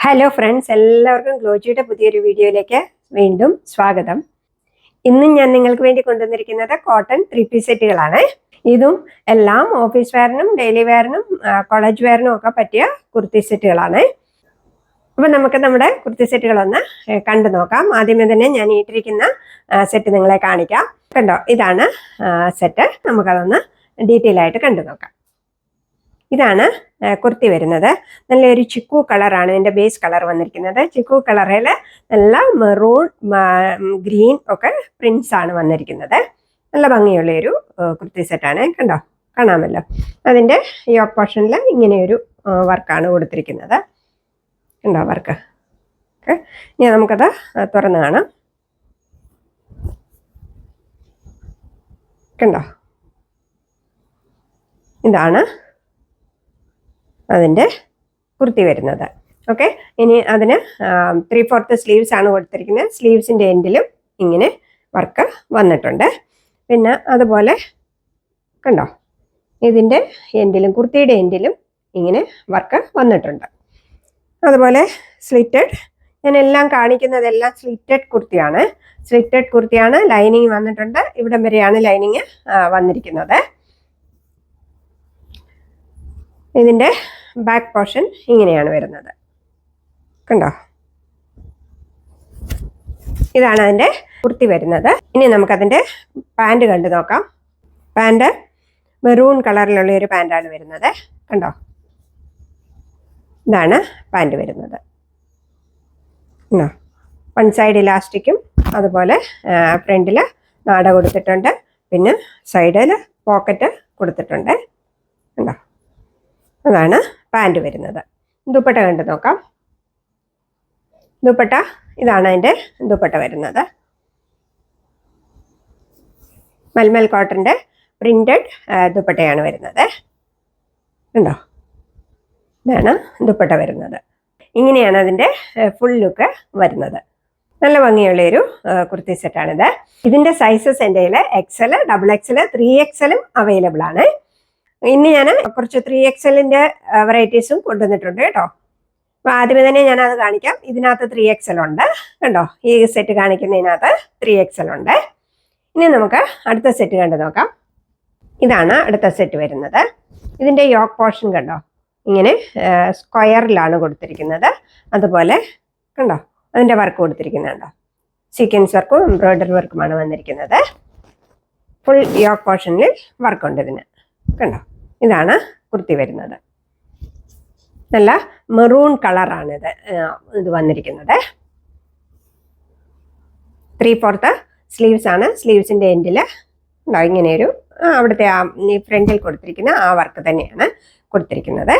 Hello friends, എല്ലാവർക്കും ഗ്ലോജിയുടെ പുതിയൊരു വീഡിയോയിലേക്ക് വീണ്ടും സ്വാഗതം. ഇന്നും ഞാൻ നിങ്ങൾക്ക് വേണ്ടി കൊണ്ടുവന്നിരിക്കുന്നത് കോട്ടൺ 3-piece സെറ്റുകളാണ്. ഇതും എല്ലാം ഓഫീസ് വെയറിനും ഡെയിലി വെയറിനും കോളേജ് വെയറിനും ഒക്കെ പറ്റിയ കുർത്തി സെറ്റുകളാണ്. അപ്പം നമുക്ക് നമ്മുടെ കുർത്തി സെറ്റുകളൊന്ന് കണ്ടു നോക്കാം. ആദ്യമേ തന്നെ ഞാൻ ഇട്ടിരിക്കുന്ന സെറ്റ് നിങ്ങളെ കാണിക്കാം. കണ്ടോ, ഇതാണ് സെറ്റ്. നമുക്കതൊന്ന് ഡീറ്റെയിൽ ആയിട്ട് കണ്ടു നോക്കാം. ഇതാണ് കുർത്തി വരുന്നത്. നല്ലൊരു ചിക്കു കളറാണ് ഇതിൻ്റെ ബേസ് കളർ വന്നിരിക്കുന്നത്. ചിക്കു കളറിൽ നല്ല മെറൂൺ ഗ്രീൻ ഒക്കെ പ്രിന്റ്സ് ആണ് വന്നിരിക്കുന്നത്. നല്ല ഭംഗിയുള്ളൊരു കുർത്തി സെറ്റാണ്. കണ്ടോ, കാണാമല്ലോ. അതിൻ്റെ യോക്ക് പോർഷനിൽ ഇങ്ങനെയൊരു വർക്കാണ് കൊടുത്തിരിക്കുന്നത്. കണ്ടോ വർക്ക്. ഓക്കെ, ഇനി നമുക്കത് തുറന്ന് കാണാം. കണ്ടോ, ഇതാണ് അതിൻ്റെ കുർത്തി വരുന്നത്. ഓക്കെ, ഇനി അതിന് 3/4 സ്ലീവ്സ് ആണ് കൊടുത്തിരിക്കുന്നത്. സ്ലീവ്സിൻ്റെ എൻഡിലും ഇങ്ങനെ വർക്ക് വന്നിട്ടുണ്ട്. പിന്നെ അതുപോലെ കണ്ടോ, ഇതിൻ്റെ എൻഡിലും കുർത്തിയുടെ എൻഡിലും ഇങ്ങനെ വർക്ക് വന്നിട്ടുണ്ട്. അതുപോലെ സ്ലിറ്റഡ്, ഞാൻ എല്ലാം കാണിക്കുന്നതെല്ലാം സ്ലിറ്റഡ് കുർത്തിയാണ്. സ്ലിറ്റഡ് കുർത്തിയാണ്. ലൈനിങ് വന്നിട്ടുണ്ട്. ഇവിടം വരെയാണ് ലൈനിങ് വന്നിരിക്കുന്നത്. ഇതിൻ്റെ ബാക്ക് പോർഷൻ ഇങ്ങനെയാണ് വരുന്നത്. കണ്ടോ, ഇതാണ് അതിൻ്റെ കുർത്തി വരുന്നത്. ഇനി നമുക്കതിൻ്റെ പാൻറ് കണ്ടു നോക്കാം. പാൻറ് മെറൂൺ കളറിലുള്ള ഒരു പാൻറ്റാണ് വരുന്നത്. കണ്ടോ, ഇതാണ് പാൻറ് വരുന്നത്. കണ്ടോ, വൺ സൈഡ് ഇലാസ്റ്റിക്കും അതുപോലെ ഫ്രണ്ടിൽ നാട കൊടുത്തിട്ടുണ്ട്. പിന്നെ സൈഡിൽ പോക്കറ്റ് കൊടുത്തിട്ടുണ്ട്. കണ്ടോ, അതാണ് പാൻറ് വരുന്നത്. ദുപ്പട്ട കണ്ടു നോക്കാം. ദുപ്പട്ട, ഇതാണ് അതിൻ്റെ ദുപ്പട്ട വരുന്നത്. മൽമൽ കോട്ടൻ്റെ പ്രിന്റഡ് ദുപ്പട്ടയാണ് വരുന്നത്. കണ്ടോ, ഇതാണ് ദുപ്പട്ട വരുന്നത്. ഇങ്ങനെയാണ് അതിൻ്റെ ഫുൾ ലുക്ക് വരുന്നത്. നല്ല ഭംഗിയുള്ളൊരു കുർത്തി സെറ്റാണിത്. ഇതിൻ്റെ സൈസസ് എൻ്റെ കയ്യിൽ XL, XXL, 3XL അവൈലബിൾ ആണ്. ഇന്ന് ഞാൻ കുറച്ച് 3XLൻ്റെ വെറൈറ്റീസും കൊണ്ടുവന്നിട്ടുണ്ട് കേട്ടോ. അപ്പോൾ ആദ്യമേ തന്നെ ഞാനത് കാണിക്കാം. ഇതിനകത്ത് 3XL ഉണ്ട്. കണ്ടോ, ഈ സെറ്റ് കാണിക്കുന്നതിനകത്ത് 3XL ഉണ്ട്. ഇനി നമുക്ക് അടുത്ത സെറ്റ് കണ്ടു നോക്കാം. ഇതാണ് അടുത്ത സെറ്റ് വരുന്നത്. ഇതിൻ്റെ യോക്ക് പോർഷൻ കണ്ടോ, ഇങ്ങനെ സ്ക്വയറിലാണ് കൊടുത്തിരിക്കുന്നത്. അതുപോലെ കണ്ടോ, അതിൻ്റെ വർക്ക് കൊടുത്തിരിക്കുന്നുണ്ടോ, സീക്വൻസ് വർക്കും എംബ്രോയ്ഡറി വർക്കുമാണ് വന്നിരിക്കുന്നത്. ഫുൾ യോക്ക് പോർഷനിൽ വർക്കുണ്ട് ഇതിന്. കണ്ടോ, ഇതാണ് കുർത്തി വരുന്നത്. നല്ല മെറൂൺ കളറാണ് ഇത് വന്നിരിക്കുന്നത്. 3/4 സ്ലീവ്സ് ആണ്. സ്ലീവ്സിൻ്റെ എൻഡിൽ ഉണ്ടോ ഇങ്ങനെയൊരു അവിടുത്തെ ഈ ഫ്രണ്ടിൽ കൊടുത്തിരിക്കുന്ന ആ വർക്ക് തന്നെയാണ് കൊടുത്തിരിക്കുന്നത്.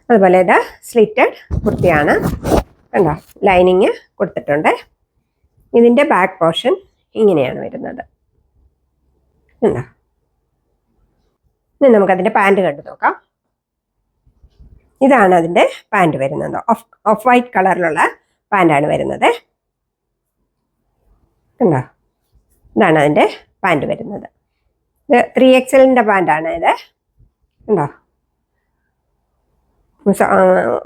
അതുപോലെ ഇത് സ്ലിറ്റഡ് കുർത്തിയാണ്. കണ്ടോ, ലൈനിങ് കൊടുത്തിട്ടുണ്ട്. ഇതിൻ്റെ ബാക്ക് പോർഷൻ ഇങ്ങനെയാണ് വരുന്നത്. കണ്ടോ, ഇനി നമുക്കതിൻ്റെ പാൻറ് കണ്ടു നോക്കാം. ഇതാണ് അതിൻ്റെ പാൻറ് വരുന്നത്. ഓഫ് വൈറ്റ് കളറിലുള്ള പാൻറ്റാണ് വരുന്നത്. കണ്ടോ, ഇതാണ് അതിൻ്റെ പാൻറ് വരുന്നത്. ഇത് 3XLൻ്റെ പാൻറ്റാണ് ഇത്. കണ്ടോ,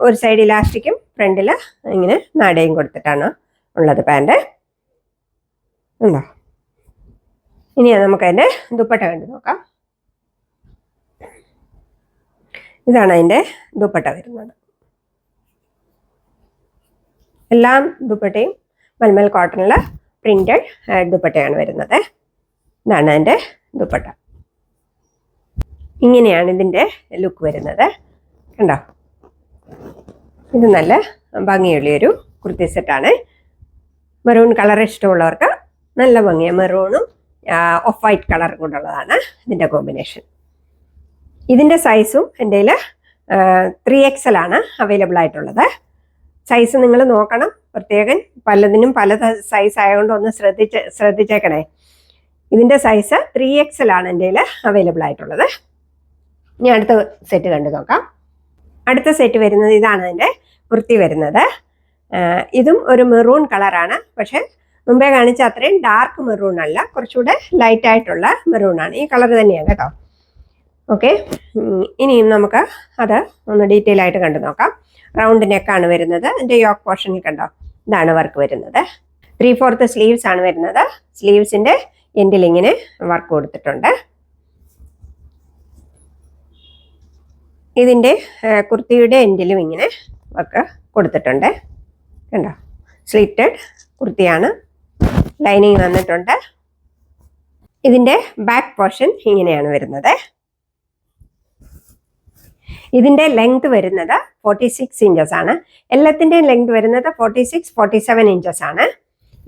ഒരു സൈഡ് ഇലാസ്റ്റിക്കും ഫ്രണ്ടിൽ ഇങ്ങനെ നാടയും കൊടുത്തിട്ടാണ് ഉള്ളത് പാൻറ്. ഉണ്ടോ, ഇനി നമുക്കതിൻ്റെ ദുപ്പട്ട കണ്ടു നോക്കാം. ഇതാണ് അതിൻ്റെ ദുപ്പട്ട വരുന്നത്. എല്ലാം ദുപ്പട്ടയും മൽമൽ കോട്ടണിൽ പ്രിന്റഡ് ദുപ്പട്ടയാണ് വരുന്നത്. ഇതാണ് അതിൻ്റെ ദുപ്പട്ട. ഇങ്ങനെയാണ് ഇതിൻ്റെ ലുക്ക് വരുന്നത്. കണ്ടോ, ഇത് നല്ല ഭംഗിയുള്ളൊരു കുർത്തി സെറ്റാണ്. മെറൂൺ കളർ ഇഷ്ടമുള്ളവർക്ക് നല്ല ഭംഗിയാണ്. മെറൂണും ഓഫ് വൈറ്റ് കളറും കൊണ്ടുള്ളതാണ് ഇതിൻ്റെ കോമ്പിനേഷൻ. ഇതിൻ്റെ സൈസും എൻ്റെ കയ്യിൽ 3XL ആണ് അവൈലബിൾ ആയിട്ടുള്ളത്. സൈസ് നിങ്ങൾ നോക്കണം പ്രത്യേകം. പലതിനും പല സൈസ് ആയതുകൊണ്ട് ഒന്ന് ശ്രദ്ധിച്ചേക്കണേ. ഇതിൻ്റെ സൈസ് 3XL ആണ് എൻ്റെ കയ്യിൽ അവൈലബിൾ ആയിട്ടുള്ളത്. ഇനി അടുത്ത സെറ്റ് കണ്ടു നോക്കാം. അടുത്ത സെറ്റ് വരുന്നത് ഇതാണ് അതിൻ്റെ കുർത്തി വരുന്നത്. ഇതും ഒരു മെറൂൺ കളറാണ്. പക്ഷേ മുമ്പേ കാണിച്ച അത്രയും ഡാർക്ക് മെറൂൺ അല്ല, കുറച്ചുകൂടെ ലൈറ്റായിട്ടുള്ള മെറൂണാണ്. ഈ കളർ തന്നെയാണ് കേട്ടോ. ഓക്കെ, ഇനിയും നമുക്ക് അത് ഒന്ന് ഡീറ്റെയിൽ ആയിട്ട് കണ്ടു നോക്കാം. റൗണ്ട് നെക്കാണ് വരുന്നത്. ഇതിൻ്റെ യോക്ക് പോർഷനിൽ കണ്ടോ, ഇതാണ് വർക്ക് വരുന്നത്. 3/4 സ്ലീവ്സ് ആണ് വരുന്നത്. സ്ലീവ്സിൻ്റെ എൻഡിൽ ഇങ്ങനെ വർക്ക് കൊടുത്തിട്ടുണ്ട്. ഇതിൻ്റെ കുർത്തിയുടെ എൻഡിലും ഇങ്ങനെ വർക്ക് കൊടുത്തിട്ടുണ്ട്. കണ്ടോ, സ്ലിറ്റഡ് കുർത്തിയാണ്. ലൈനിങ് വന്നിട്ടുണ്ട്. ഇതിൻ്റെ ബാക്ക് പോർഷൻ ഇങ്ങനെയാണ് വരുന്നത്. ഇതിൻ്റെ ലെങ്ത് വരുന്നത് 46 ഇഞ്ചസ് ആണ്. എല്ലാത്തിൻ്റെയും ലെങ്ത് വരുന്നത് 46-47 ഇഞ്ചസ് ആണ്.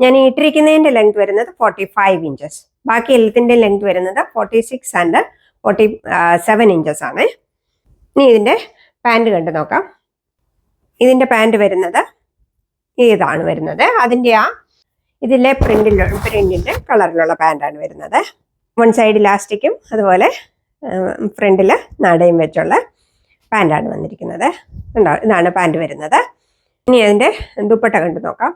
ഞാൻ ഇട്ടിരിക്കുന്നതിൻ്റെ ലെങ്ത് വരുന്നത് 45 ഇഞ്ചസ്. ബാക്കി എല്ലാത്തിൻ്റെയും ലെങ്ത് വരുന്നത് 46 ആൻഡ് 47 ഇഞ്ചസ് ആണ്. ഇനി ഇതിൻ്റെ പാൻറ് കണ്ടു നോക്കാം. ഇതിൻ്റെ പാൻറ് വരുന്നത് ഇതാണ് വരുന്നത്. അതിൻ്റെ ഇതിലെ പ്രിന്റിൻ്റെ കളറിലുള്ള പാൻറ്റാണ് വരുന്നത്. വൺ സൈഡ് ഇലാസ്റ്റിക്കും അതുപോലെ ഫ്രണ്ടിൽ നടയും വെച്ചുള്ള പാൻറ്റാണ് വന്നിരിക്കുന്നത്. ഉണ്ടോ, ഇതാണ് പാൻറ് വരുന്നത്. ഇനി അതിൻ്റെ ദുപ്പട്ട കണ്ടു നോക്കാം.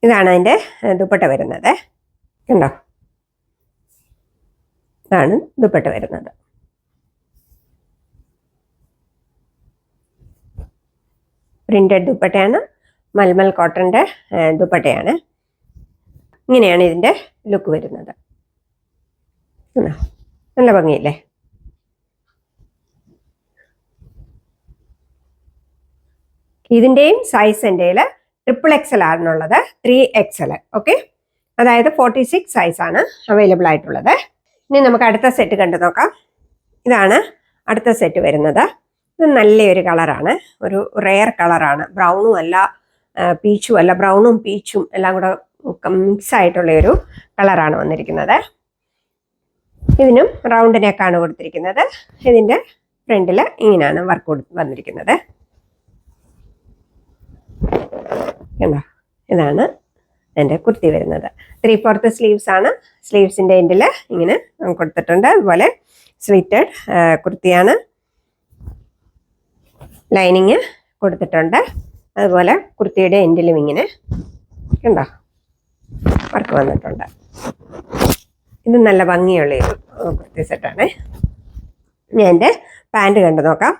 ഇതാണ് അതിൻ്റെ ദുപ്പട്ട വരുന്നത്. കണ്ടോ, ഇതാണ് ദുപ്പട്ട വരുന്നത്. പ്രിന്റഡ് ദുപ്പട്ടയാണ്. മൽമൽ കോട്ടൻ്റെ ദുപ്പട്ടയാണ്. ഇങ്ങനെയാണ് ഇതിൻ്റെ ലുക്ക് വരുന്നത്. നല്ല ഭംഗിയില്ലേ? ഇതിൻ്റെയും സൈസ് എൻ്റെ XXL ആണെന്നുള്ളത്. 3XL. ഓക്കെ, അതായത് 46 സൈസാണ് അവൈലബിൾ ആയിട്ടുള്ളത്. ഇനി നമുക്ക് അടുത്ത സെറ്റ് കണ്ടു നോക്കാം. ഇതാണ് അടുത്ത സെറ്റ് വരുന്നത്. ഇത് നല്ലൊരു കളറാണ്, ഒരു റെയർ കളറാണ്. ബ്രൗണും അല്ല പീച്ചും അല്ല, ബ്രൗണും പീച്ചും എല്ലാം കൂടെ മിക്സ് ആയിട്ടുള്ള ഒരു കളറാണ് വന്നിരിക്കുന്നത്. ഇതിനും റൗണ്ട് നെക്കാണ് കൊടുത്തിരിക്കുന്നത്. ഇതിൻ്റെ ഫ്രണ്ടിൽ ഇങ്ങനെയാണ് വർക്ക് വന്നിരിക്കുന്നത്. കണ്ടോ, ഇതാണ് എൻ്റെ കുർത്തി വരുന്നത്. 3/4 സ്ലീവ്സ് ആണ്. സ്ലീവ്സിൻ്റെ എൻഡിൽ ഇങ്ങനെ കൊടുത്തിട്ടുണ്ട്. അതുപോലെ സ്ലിറ്റഡ് കുർത്തിയാണ്. ലൈനിങ് കൊടുത്തിട്ടുണ്ട്. അതുപോലെ കുർത്തിയുടെ എൻഡിലും ഇങ്ങനെ കണ്ടോ വർക്ക് വന്നിട്ടുണ്ട്. ഇത് നല്ല ഭംഗിയുള്ളൊരു കുർത്തി സെറ്റാണ്. ഞാൻ എൻ്റെ പാൻറ് കണ്ടു നോക്കാം.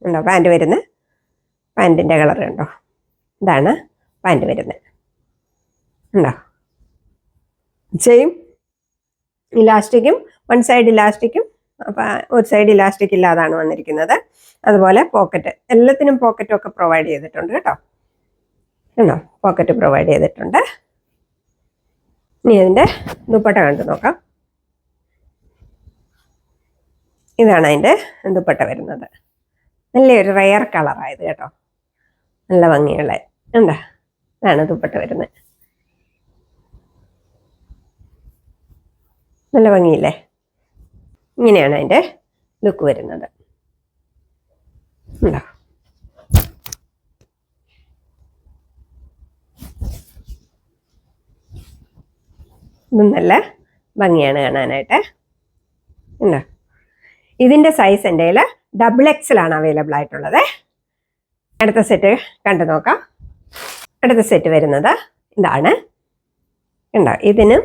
ഉണ്ടോ, പാൻറ് വരുന്നത്, പാൻറ്റിൻ്റെ കളർ കണ്ടോ, ഇതാണ് പാൻറ് വരുന്നത്. ഉണ്ടോ, സെയിം ഇലാസ്റ്റിക്കും വൺ സൈഡ് ഇലാസ്റ്റിക്കും, അപ്പം ഒരു സൈഡ് ഇലാസ്റ്റിക് ഇല്ലാതാണ് വന്നിരിക്കുന്നത്. അതുപോലെ പോക്കറ്റ്, എല്ലാത്തിനും പോക്കറ്റൊക്കെ പ്രൊവൈഡ് ചെയ്തിട്ടുണ്ട് കേട്ടോ. ഉണ്ടോ, പോക്കറ്റ് പ്രൊവൈഡ് ചെയ്തിട്ടുണ്ട്. ഇനി അതിൻ്റെ ദുപ്പട്ട കണ്ടു നോക്കാം. ഇതാണ് അതിൻ്റെ ദുപ്പട്ട വരുന്നത്. നല്ലൊരു റെയർ കളറായത് കേട്ടോ, നല്ല ഭംഗിയുള്ള. ഉണ്ടോ, ഇതാണ് ദുപ്പട്ട വരുന്നത്. നല്ല ഭംഗിയില്ലേ? ഇങ്ങനെയാണ് അതിൻ്റെ ലുക്ക് വരുന്നത്. ഉണ്ടോ, ഇതും നല്ല ഭംഗിയാണ് കാണാനായിട്ട്. ഉണ്ടോ, ഇതിൻ്റെ സൈസ് എൻ്റെ XXL ആണ് അവൈലബിൾ ആയിട്ടുള്ളത്. അടുത്ത സെറ്റ് കണ്ടു നോക്കാം. അടുത്ത സെറ്റ് വരുന്നത് ഇതാണ്. ഉണ്ടോ, ഇതിന്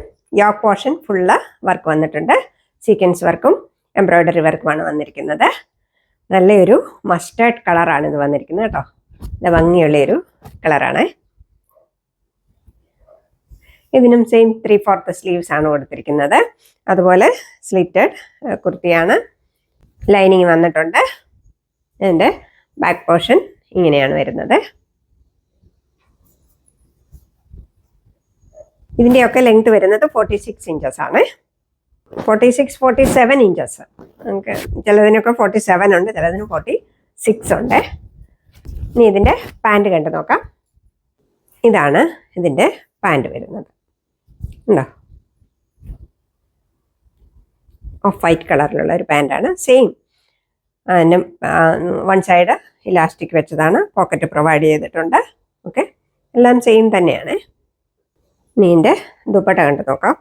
യോക്ക് പോർഷൻ ഫുള്ള് വർക്ക് വന്നിട്ടുണ്ട്. സീക്വൻസ് വർക്കും എംബ്രോയ്ഡറി വർക്കുമാണ് വന്നിരിക്കുന്നത്. നല്ലൊരു മസ്റ്റേർഡ് കളറാണ് ഇത് വന്നിരിക്കുന്നത് കേട്ടോ. നല്ല ഭംഗിയുള്ളൊരു കളറാണ്. ഇതിനും സെയിം 3/4 സ്ലീവ്സ് ആണ് കൊടുത്തിരിക്കുന്നത്. അതുപോലെ സ്ലിറ്റഡ് കുർത്തിയാണ്. ലൈനിങ് വന്നിട്ടുണ്ട്. അതിൻ്റെ ബാക്ക് പോർഷൻ ഇങ്ങനെയാണ് വരുന്നത്. ഇതിൻ്റെയൊക്കെ ലെങ്ത് വരുന്നത് 46 ഇഞ്ചസ് ആണ്. 46-47 ഇഞ്ചസ്. നമുക്ക് ചിലതിനൊക്കെ 47 ഉണ്ട്, ചിലതിന് 46 ഉണ്ട്. ഇനി ഇതിൻ്റെ പാൻറ് കണ്ടു നോക്കാം. ഇതാണ് ഇതിൻ്റെ പാൻറ് വരുന്നത്. ഉണ്ടോ, ഓഫ് വൈറ്റ് കളറിലുള്ള ഒരു പാൻറ്റാണ്. സെയിം അതിന് വൺ സൈഡ് ഇലാസ്റ്റിക് വെച്ചതാണ്. പോക്കറ്റ് പ്രൊവൈഡ് ചെയ്തിട്ടുണ്ട്. ഓക്കെ, എല്ലാം സെയിം തന്നെയാണ്. ഇനി ഇതിൻ്റെ ദുപ്പട്ട കണ്ടു നോക്കാം.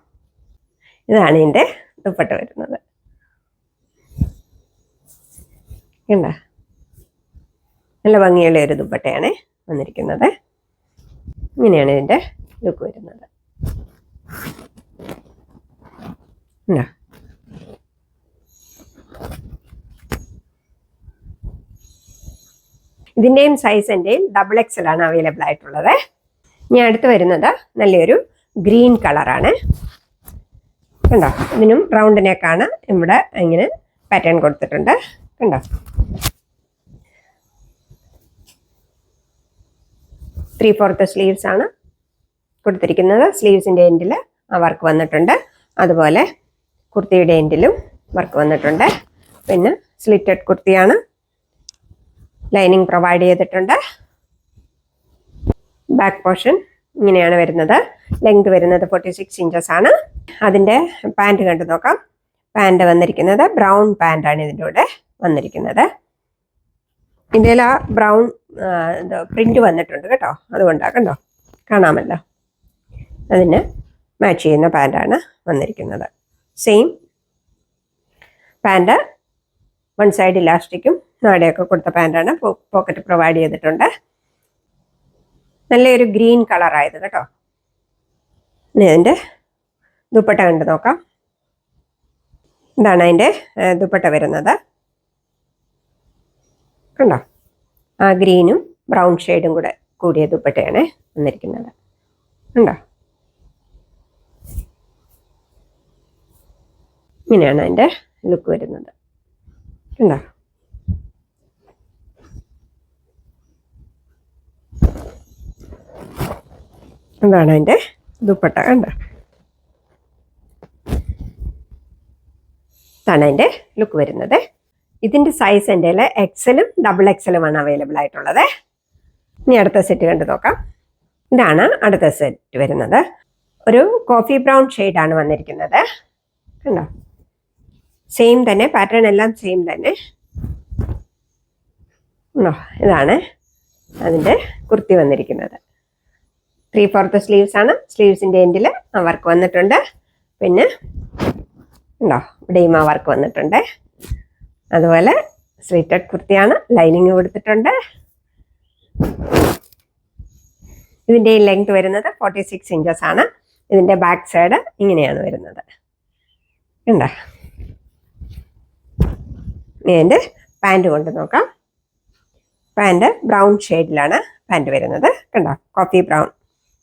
ഇതാണ് ഇതിൻ്റെ ദുപ്പട്ട വരുന്നത്. കണ്ടോ, നല്ല ഭംഗിയുള്ള ഒരു ദുപ്പട്ടയാണ് വന്നിരിക്കുന്നത്. ഇങ്ങനെയാണ് ഇതിൻ്റെ ലുക്ക് വരുന്നത്. ഇതിൻ്റെയും സൈസ് എൻ്റെ XXL ആണ് അവൈലബിൾ ആയിട്ടുള്ളത്. ഇനി അടുത്ത് വരുന്നത് നല്ലൊരു ഗ്രീൻ കളറാണ്. കണ്ടോ, ഇതിനും റൗണ്ട് നെക്കാണ്. ഇവിടെ ഇങ്ങനെ പാറ്റേൺ കൊടുത്തിട്ടുണ്ട്. കണ്ടോ, 3/4 സ്ലീവ്സ് ആണ് കൊടുത്തിരിക്കുന്നത്. സ്ലീവ്സിൻ്റെ എൻഡിൽ ആ വർക്ക് വന്നിട്ടുണ്ട്. അതുപോലെ കുർത്തിയുടെ എൻഡിലും വർക്ക് വന്നിട്ടുണ്ട്. പിന്നെ സ്ലിറ്റഡ് കുർത്തിയാണ്, ലൈനിങ് പ്രൊവൈഡ് ചെയ്തിട്ടുണ്ട്. ബാക്ക് പോർഷൻ ഇങ്ങനെയാണ് വരുന്നത്. ലെങ്ത് വരുന്നത് 46 ഇഞ്ചസ് ആണ്. അതിൻ്റെ പാൻറ് കണ്ടു നോക്കാം. പാൻറ് വന്നിരിക്കുന്നത് ബ്രൗൺ പാൻറ്റാണ് ഇതിൻ്റെ കൂടെ വന്നിരിക്കുന്നത്. ഇതിൽ ആ ബ്രൗൺ പ്രിന്റ് വന്നിട്ടുണ്ട് കേട്ടോ, അതുകൊണ്ടാണ്. കണ്ടോ, കാണാമല്ലോ. അതിന് മാച്ച് ചെയ്യുന്ന പാൻറ്റാണ് വന്നിരിക്കുന്നത്. സെയിം പാൻറ്, വൺ സൈഡ് ഇലാസ്റ്റിക്കും നാടയൊക്കെ കൊടുത്ത പാൻറ്റാണ്. പോക്കറ്റ് പ്രൊവൈഡ് ചെയ്തിട്ടുണ്ട്. നല്ലൊരു ഗ്രീൻ കളറായത് കേട്ടോ. ഇനി അതിൻ്റെ ദുപ്പട്ട കണ്ട് നോക്കാം. ഇതാണ് അതിൻ്റെ ദുപ്പട്ട വരുന്നത്. കണ്ടോ, ആ ഗ്രീനും ബ്രൗൺ ഷെയ്ഡും കൂടെ കൂടിയ ദുപ്പട്ടയാണ് വന്നിരിക്കുന്നത്. കണ്ടോ, ഇങ്ങനെയാണ് അതിൻ്റെ ലുക്ക് വരുന്നത്. കണ്ടോ, അതാണ് അതിൻ്റെ ദുപ്പട്ട. കണ്ടോ, ഇതാണ് അതിൻ്റെ ലുക്ക് വരുന്നത്. ഇതിൻ്റെ സൈസ് എൻ്റെ XL-ഉം XXL-ഉം ആണ് അവൈലബിൾ ആയിട്ടുള്ളത്. ഇനി അടുത്ത സെറ്റ് കണ്ടു നോക്കാം. ഇതാണ് അടുത്ത സെറ്റ് വരുന്നത്. ഒരു കോഫി ബ്രൗൺ ഷെയ്ഡാണ് വന്നിരിക്കുന്നത്. കണ്ടോ, സെയിം തന്നെ, പാറ്റേൺ എല്ലാം സെയിം തന്നെ. ഇതാണ് അതിൻ്റെ കുർത്തി വന്നിരിക്കുന്നത്. 3/4 സ്ലീവ്സ് ആണ്. സ്ലീവ്സിൻ്റെ എൻഡിൽ ആ വർക്ക് വന്നിട്ടുണ്ട്. പിന്നെ ഉണ്ടോ, ഇവിടെയും ആ വർക്ക് വന്നിട്ടുണ്ട്. അതുപോലെ സ്ലിറ്റഡ് കുർത്തിയാണ്, ലൈനിങ് കൊടുത്തിട്ടുണ്ട്. ഇതിൻ്റെ ലെങ്ത് വരുന്നത് 46 ഇഞ്ചസ് ആണ്. ഇതിൻ്റെ ബാക്ക് സൈഡ് ഇങ്ങനെയാണ് വരുന്നത്. കണ്ടോ, ഇതിൻ്റെ പാൻറ് കൊണ്ട് നോക്കാം. പാൻറ് ബ്രൗൺ ഷെയ്ഡിലാണ് പാൻറ് വരുന്നത്. കണ്ടോ, കോഫി ബ്രൗൺ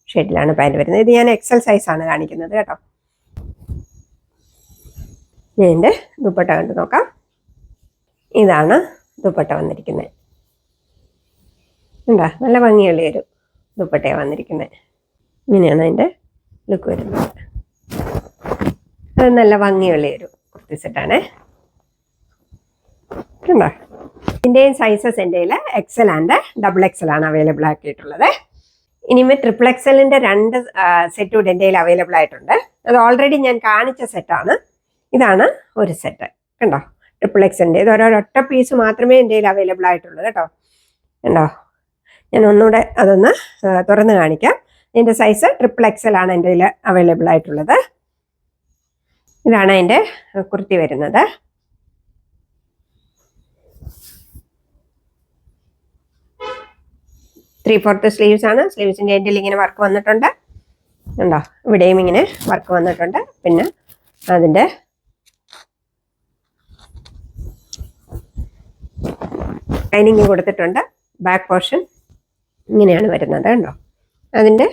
ഷെയ്ഡിലാണ് പാൻറ് വരുന്നത്. ഇത് ഞാൻ XL സൈസാണ് കാണിക്കുന്നത് കേട്ടോ. ഇതിൻ്റെ ദുപ്പട്ട കണ്ട് നോക്കാം. ഇതാണ് ദുപ്പട്ട വന്നിരിക്കുന്നത്. എന്താ, നല്ല ഭംഗിയുള്ളൊരു ദുപ്പട്ടയാണ് വന്നിരിക്കുന്നത്. ഇങ്ങനെയാണ് അതിൻ്റെ ലുക്ക് വരുന്നത്. അത് നല്ല ഭംഗിയുള്ളൊരു കുർത്തി സെറ്റാണ്. കണ്ടോ, ഇതിൻ്റെയും സൈസസ് എൻ്റെ XL ആൻഡ് XXL ആണ് അവൈലബിൾ ആക്കിയിട്ടുള്ളത്. ഇനിമേ XXL-ൻ്റെ 2 സെറ്റ് കൂടെ എൻ്റെ അവൈലബിൾ ആയിട്ടുണ്ട്. അത് ഓൾറെഡി ഞാൻ കാണിച്ച സെറ്റാണ്. ഇതാണ് ഒരു സെറ്റ്. കണ്ടോ, XXL-ൻ്റെ ഇത് ഒരൊറ്റ പീസ് മാത്രമേ എൻ്റെ അവൈലബിൾ ആയിട്ടുള്ളൂ കേട്ടോ. കണ്ടോ, ഞാൻ ഒന്നുകൂടെ അതൊന്ന് തുറന്ന് കാണിക്കാം. ഇതിൻ്റെ സൈസ് XXL ആണ് എൻ്റെ അവൈലബിൾ ആയിട്ടുള്ളത്. ഇതാണ് അതിൻ്റെ കുർത്തി വരുന്നത്. ത്രീ-ഫോർത്ത് സ്ലീവ്സ് ആണ്. സ്ലീവ്സിൻ്റെ എൻഡിൽ ഇങ്ങനെ വർക്ക് വന്നിട്ടുണ്ട്. ഉണ്ടോ, ഇവിടെയും ഇങ്ങനെ വർക്ക് വന്നിട്ടുണ്ട്. പിന്നെ അതിൻ്റെ ലൈനിങ് കൊടുത്തിട്ടുണ്ട്. ബാക്ക് പോർഷൻ ഇങ്ങനെയാണ് വരുന്നത്. കണ്ടോ, അതിൻ്റെ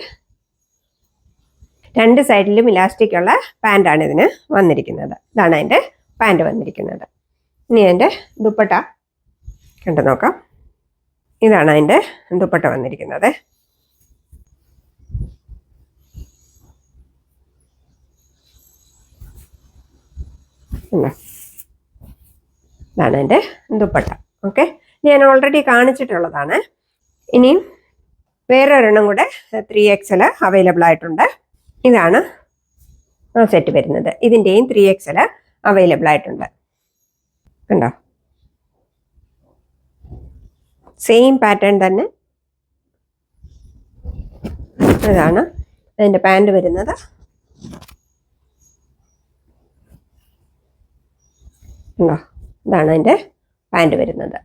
2 സൈഡിലും ഇലാസ്റ്റിക് ഉള്ള പാൻറ്റാണ് ഇതിന് വന്നിരിക്കുന്നത്. ഇതാണ് അതിൻ്റെ പാൻറ് വന്നിരിക്കുന്നത്. ഇനി അതിൻ്റെ ദുപ്പട്ട കണ്ടു നോക്കാം. ഇതാണ് അതിൻ്റെ ദുപ്പട്ട വന്നിരിക്കുന്നത്. ഇതാണ് എൻ്റെ ദുപ്പട്ട. ഓക്കെ, ഞാൻ ഓൾറെഡി കാണിച്ചിട്ടുള്ളതാണ്. ഇനിയും വേറെ ഒരെണ്ണം കൂടെ 3XL അവൈലബിൾ ആയിട്ടുണ്ട്. ഇതാണ് ആ സെറ്റ് വരുന്നത്. ഇതിൻ്റെയും 3XL അവൈലബിൾ ആയിട്ടുണ്ട്. കണ്ടോ, സെയിം പാറ്റേൺ തന്നെ. ഇതാണ് അതിൻ്റെ പാൻറ് വരുന്നത്. കണ്ടോ, ഇതാണ് അതിൻ്റെ പാൻറ് വരുന്നത്.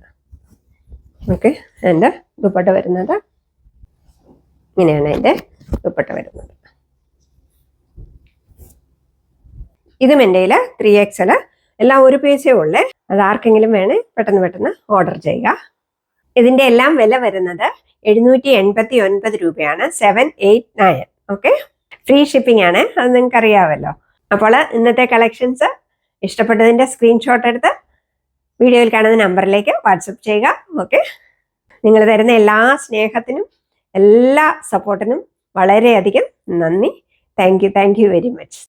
ഓക്കെ, അതിൻ്റെ ദുപ്പട്ട വരുന്നത് ഇങ്ങനെയാണ്. അതിൻ്റെ ദുപ്പട്ട വരുന്നത്. ഇതും എൻ്റെ 3XL. എല്ലാം ഒരു പീസേ ഉള്ളേ. അത് ആർക്കെങ്കിലും വേണേ പെട്ടെന്ന് ഓർഡർ ചെയ്യുക. ഇതിന്റെ എല്ലാം വില വരുന്നത് 789 രൂപയാണ്. 789. ഓക്കെ, ഫ്രീ ഷിപ്പിംഗ് ആണ്, അത് നിങ്ങൾക്ക് അറിയാമല്ലോ. അപ്പോൾ ഇന്നത്തെ കളക്ഷൻസ് ഇഷ്ടപ്പെട്ടതിന്റെ സ്ക്രീൻഷോട്ട് എടുത്ത് വീഡിയോയിൽ കാണുന്ന നമ്പറിലേക്ക് വാട്സപ്പ് ചെയ്യുക. ഓക്കെ, നിങ്ങൾ തരുന്ന എല്ലാ സ്നേഹത്തിനും എല്ലാ സപ്പോർട്ടിനും വളരെയധികം നന്ദി. Thank you very much.